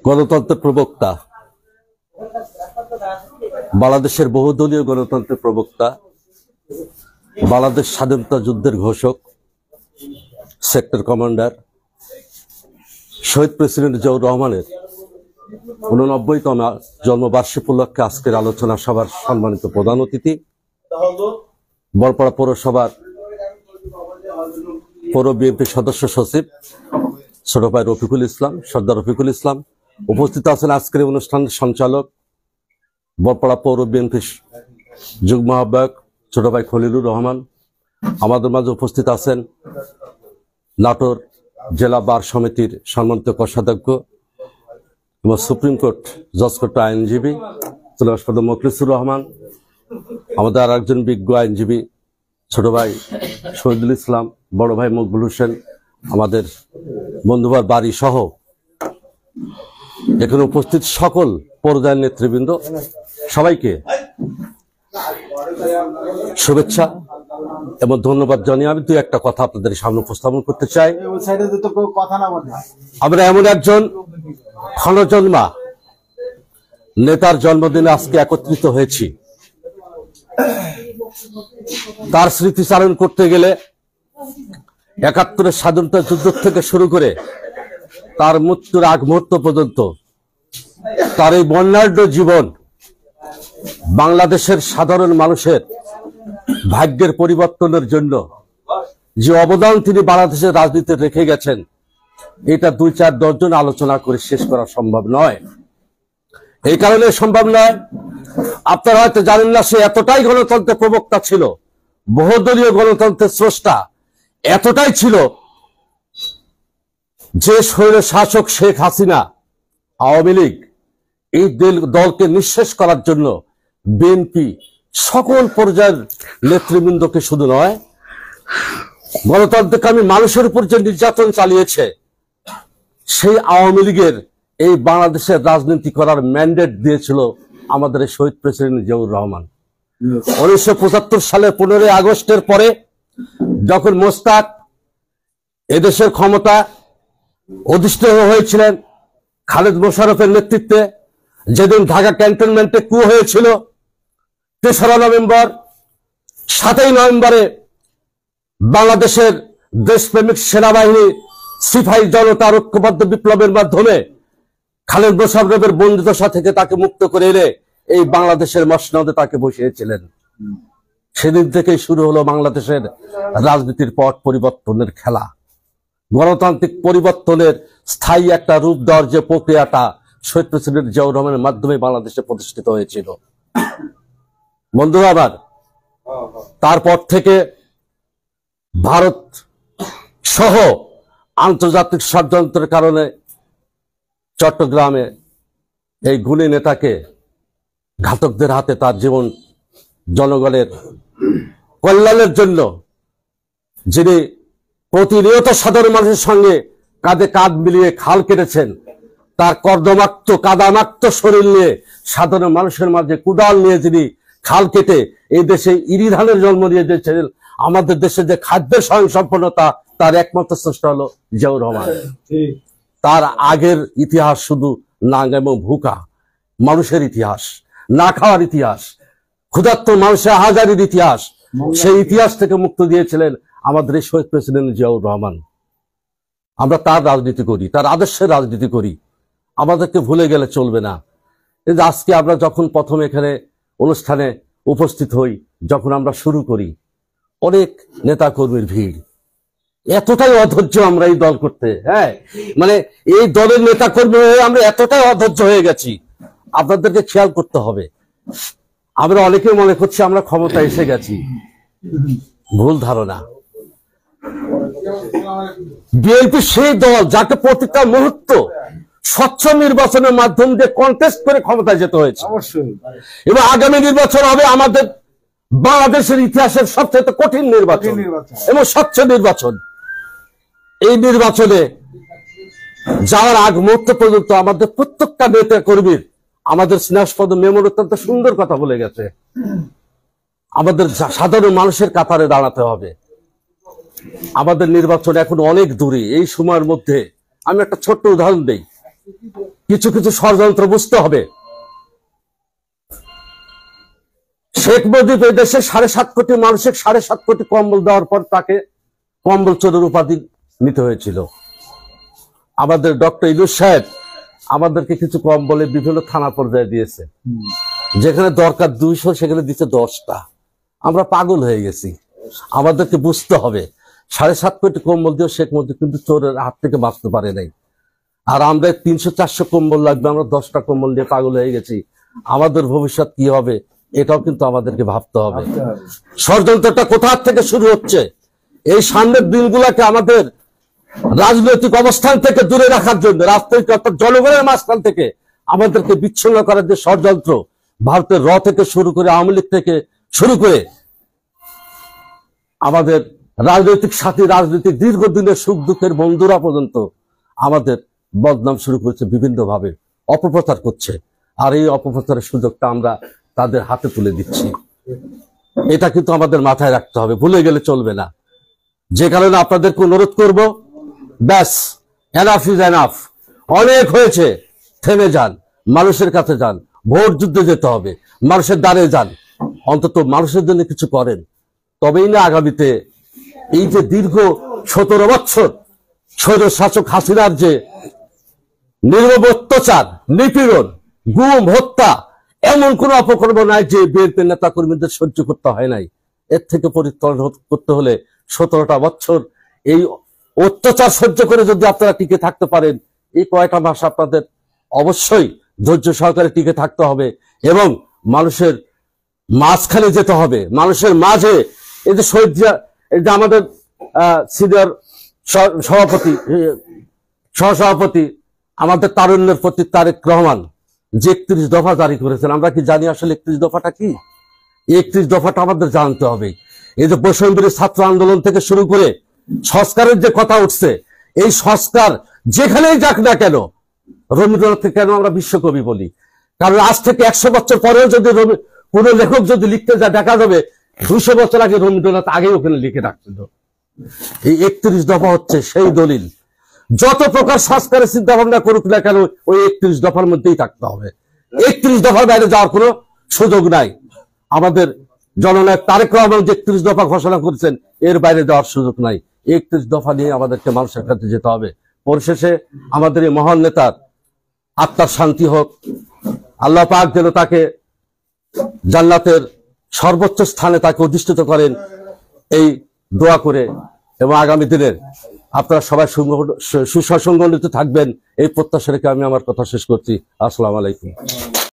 গণতন্ত্রের প্রবক্তা, বাংলাদেশের বহুদলীয় গণতন্ত্রের প্রবক্তা, বাংলাদেশ স্বাধীনতা যুদ্ধের ঘোষক, সেক্টর কমান্ডার, শহীদ প্রেসিডেন্ট জিয়াউর রহমানের 89তম জন্মবার্ষিকী উপলক্ষে আজকের আলোচনা সভার সম্মানিত প্রধান অতিথি, বড়পাড়া পৌরসভার পৌর বিএনপি সদস্য সচিব ছোট ভাই রফিকুল ইসলাম, সর্দার রফিকুল ইসলাম, উপস্থিত আছেন আজকের অনুষ্ঠানের সঞ্চালক বড়পাড়া পৌর বিএনপি যুগ্ম আহ্বায়ক ছোট ভাই খলিলুর রহমান। আমাদের মাঝে উপস্থিত আছেন নাটোর জেলা বার সমিতির সম্মানিত কোষাধ্যক্ষ এবং সুপ্রিম কোর্ট জজ কোর্ট আইনজীবী মোখলিসুর রহমান, আমাদের আর একজন বিজ্ঞ আইনজীবী ছোট ভাই শহীদুল ইসলাম, বড় ভাই মকবুল হোসেন, আমাদের বন্ধুবার বাড়ি সহ এখানে উপস্থিত সকল পর্যায়ের নেতৃবৃন্দ, সবাইকে শুভেচ্ছা এবং ধন্যবাদ জানিয়ে আমি দুই একটা কথা আপনাদের সামনে উপস্থাপন করতে চাই। আমরা এমন একজন ক্ষণজন্মা নেতার জন্মদিনে আজকে একত্রিত হয়েছি। তার স্মৃতিচারণ করতে গেলে ৭১-এর স্বাধীনতা যুদ্ধ থেকে শুরু করে তার মৃত্যুর আগ মুহূর্ত পর্যন্ত তার এই বর্ণাঢ্য জীবন বাংলাদেশের সাধারণ মানুষের ভাগ্যের পরিবর্তনের জন্য যে অবদান তিনি বাংলাদেশের রাজনীতিতে রেখে গেছেন, এটা ২-৪-১০ জন আলোচনা করে শেষ করা সম্ভব নয়। এই কারণে সম্ভব নয়, আপনারা হয়তো জানেন না, সে এতটাই গণতন্ত্রের প্রবক্তা ছিল, বহুদলীয় গণতন্ত্রের স্রষ্টা এতটাই ছিল যে স্বৈর শাসক শেখ হাসিনা, আওয়ামী লীগ এই দলকে নিঃশেষ করার জন্য বিএনপি সকল পর্যায়ের নেতৃবৃন্দকে শুধু নয়, গণতন্ত্রকামী মানুষের উপর যে নির্যাতন চালিয়েছে, সেই আওয়ামী লীগের এই বাংলাদেশের রাজনীতি করার ম্যান্ডেট দিয়েছিল আমাদের শহীদ প্রেসিডেন্ট জিয়াউর রহমান। 1975 সালের 15 আগস্টের পরে যখন মোস্তাক এদেশের ক্ষমতা অধিষ্ঠিত হয়েছিলেন খালেদ মোশাররফের নেতৃত্বে, যেদিন ঢাকা ক্যান্টনমেন্টে কু হয়েছিল 3রা নভেম্বর, 7ই নভেম্বরে বাংলাদেশের দেশপ্রেমিক সেনাবাহিনী সিপাহী জনতার ঐক্যবদ্ধ বিপ্লবের মাধ্যমে খালেদ মোশাররফের বন্দিদশা থেকে তাকে মুক্ত করে এনে এই বাংলাদেশের মসনদে তাকে বসিয়েছিলেন। সেদিন থেকেই শুরু হলো বাংলাদেশের রাজনীতির পট পরিবর্তনের খেলা। গণতান্ত্রিক পরিবর্তনের স্থায়ী একটা রূপ দেওয়ার যে প্রক্রিয়াটা শহীদ প্রেসিডেন্ট জিয়াউর রহমানের মাধ্যমে বাংলাদেশে প্রতিষ্ঠিত হয়েছিল। বন্ধুরা আবার তারপর থেকে ভারত সহ আন্তর্জাতিক ষড়যন্ত্রের কারণে চট্টগ্রামে এই গুণী নেতাকে ঘাতকদের হাতে তার জীবন জনগণের কল্যাণের জন্য, যিনি প্রতিনিয়ত সাধারণ মানুষের সঙ্গে কাঁধে কাঁধ মিলিয়ে খাল কেটেছেন, তার কর্দমাক্ত কাদামাক্ত শরীর নিয়ে সাধারণ মানুষের মাঝে কুদাল নিয়ে যিনি খাল কেটে এই দেশে ইরি ধানের জন্ম দিয়ে দিয়েছিলেন, আমাদের দেশে যে খাদ্যের স্বয়ংসম্পন্নতা তার একমাত্র স্রষ্টা হলো জিয়াউর রহমান। তার আগের ইতিহাস শুধু নাং এবং ভুকা মানুষের ইতিহাস, না খাওয়ার ইতিহাস, ক্ষুধার্ত মানুষের হাজারির ইতিহাস। সেই ইতিহাস থেকে মুক্তি দিয়েছিলেন আমাদের এই শহীদ প্রেসিডেন্ট জিয়াউর রহমান। আমরা তার রাজনীতি করি, তার আদর্শের রাজনীতি করি, আমাদেরকে ভুলে গেলে চলবে না। কিন্তু আজকে আমরা যখন প্রথম এখানে অনুষ্ঠানে উপস্থিত হই, যখন আমরা শুরু করি, অনেক নেতা কর্মীর ভিড়, এতটাই অধৈর্য আমরা এই দল করতে, মানে এই দলের নেতা কর্মী হয়ে আমরা এতটাই অধৈর্য হয়ে গেছি। আপনাদেরকে খেয়াল করতে হবে, আমরা অনেকে মনে করছি আমরা ক্ষমতা এসে গেছি, ভুল ধারণা। বিএনপি সেই দল যাকে প্রতিটা মুহূর্ত স্বচ্ছ নির্বাচনের মাধ্যম দিয়ে কন্টেস্ট করে ক্ষমতায় যেতে হয়েছে, এবং আগামী নির্বাচন হবে আমাদের বাংলাদেশের ইতিহাসের সবচেয়ে কঠিন নির্বাচন এবং স্বচ্ছ নির্বাচন। এই নির্বাচনে যাওয়ার আগ মুহূর্ত পর্যন্ত আমাদের প্রত্যেকটা নেতা কর্মীর আমাদের স্নেহাস্পদ মেমোর অত্যন্ত সুন্দর কথা বলে গেছে, আমাদের সাধারণ মানুষের কাতারে দাঁড়াতে হবে। আমাদের নির্বাচন এখন অনেক দূরে। এই সময়ের মধ্যে আমি একটা ছোট্ট উদাহরণ দেই, কিছু কিছু ষড়যন্ত্র বুঝতে হবে। শেখ মুজিব এই দেশে 7.5 কোটি মানুষের 7.5 কোটি কম্বল দেওয়ার পর তাকে কম্বল চোরের উপাধি নিতে হয়েছিল। আমাদের ডক্টর ইউনূস সাহেব আমাদেরকে কিছু কম্বলে বিভিন্ন থানা পর্যায়ে দিয়েছে, যেখানে দরকার 200 সেখানে দিচ্ছে 10টা। আমরা পাগল হয়ে গেছি। আমাদেরকে বুঝতে হবে 7.5 কোটি কম্বল দিয়ে শেখ মুজিব কিন্তু চোরের হাত থেকে বাঁচতে পারে নাই। আর আমরা 300-400 কম্বল লাগবে, আমরা 10টা কম্বল দিয়ে পাগল হয়ে গেছি। আমাদের ভবিষ্যৎ কি হবে এটাও কিন্তু আমাদেরকে ভাবতে হবে। ষড়যন্ত্রটা কোথা থেকে শুরু হচ্ছে? এই সামনের দিনগুলোকে আমাদের রাজনৈতিক অবস্থান থেকে দূরে রাখার জন্য, রাজনৈতিক অর্থাৎ জনগণের মাঝখান থেকে আমাদেরকে বিচ্ছিন্ন করার যে ষড়যন্ত্র, ভারতের থেকে শুরু করে আওয়ামী লীগ থেকে শুরু করে আমাদের রাজনৈতিক সাথী, রাজনৈতিক দীর্ঘদিনের সুখ দুঃখের বন্ধুরা পর্যন্ত আমাদের বদনাম শুরু করেছে, বিভিন্ন ভাবে অপপ্রচার করছে। আর এই অপপ্রচারের সুযোগটা আমরা তাদের হাতে তুলে দিচ্ছি। এটা কিন্তু আমাদের মাথায় রাখতে হবে, ভুলে গেলে চলবে না। যে কারণে আপনাদেরকে অনুরোধ করব, ব্যাস, এনাফ ইজ এনাফ, অনেক হয়েছে, থেমে যান, মানুষের কাছে যান, ভোট যুদ্ধে যেতে হবে, মানুষের দ্বারে যান, অন্তত মানুষের জন্য কিছু করেন। তবেই না আগামীতে এই যে দীর্ঘ 17 বছর স্বৈর শাসক হাসিনার যে নির্মম অত্যাচার, নিপীড়ন, গুম, হত্যা, এমন কোন অপকর্ম নাই যে বিএনপির নেতা কর্মীদের সহ্য করতে হয় নাই। এর থেকে পরিত্রাণ করতে হলে 17টা বছর এই অত্যাচার সহ্য করে যদি আপনারা টিকে থাকতে পারেন, এই কয়টা মাস আপনাদের অবশ্যই ধৈর্য সহকারে টিকে থাকতে হবে এবং মানুষের মাঝখানে যেতে হবে, মানুষের মাঝে। এই যে শহীদ জিয়া, এই যে আমাদের সিনিয়র সভাপতি, সহসভাপতি আমাদের তারুণ্যের প্রতি তারেক রহমান যে 31 দফা জারি করেছেন, আমরা কি জানি আসলে 31 দফাটা কি? 31 দফাটা আমাদের জানতে হবে। এই যে বৈষম্যবিরোধী ছাত্র আন্দোলন থেকে শুরু করে সংস্কারের যে কথা উঠছে, এই সংস্কার যেখানেই যাক না কেন, রবীন্দ্রনাথকে কেন আমরা বিশ্বকবি বলি? কারণ আজ থেকে 100 বছর পরেও যদি কোন লেখক যদি লিখতে যায়, দেখা যাবে 200 বছর আগে রবীন্দ্রনাথ আগেই ওখানে লিখে রাখছিল। এই 31 দফা হচ্ছে সেই দলিল। যত প্রকার সংস্কারের চিন্তা ভাবনা করুক না কেন, ওই 31 দফার মধ্যেই থাকতে হবে। 31 দফার বাইরে যাওয়ার কোনো সুযোগ নাই। আমাদের জননায়ক তারেক রহমান যে 31 দফা ঘোষণা করেছেন, এর বাইরে যাওয়ার সুযোগ নাই। 31 দফা নিয়ে আমাদেরকে মানুষের কাছে যেতে হবে। পরিশেষে আমাদের এই মহান নেতার আত্মার শান্তি হোক, আল্লাহ পাক যেন তাকে জান্নাতের সর্বোচ্চ স্থানে তাকে অধিষ্ঠিত করেন, এই দোয়া করে, এবং আগামী দিনের আপনারা সবাই সুসংগঠিত থাকবেন, এই প্রত্যাশা রেখে আমি আমার কথা শেষ করছি। আসসালামু আলাইকুম।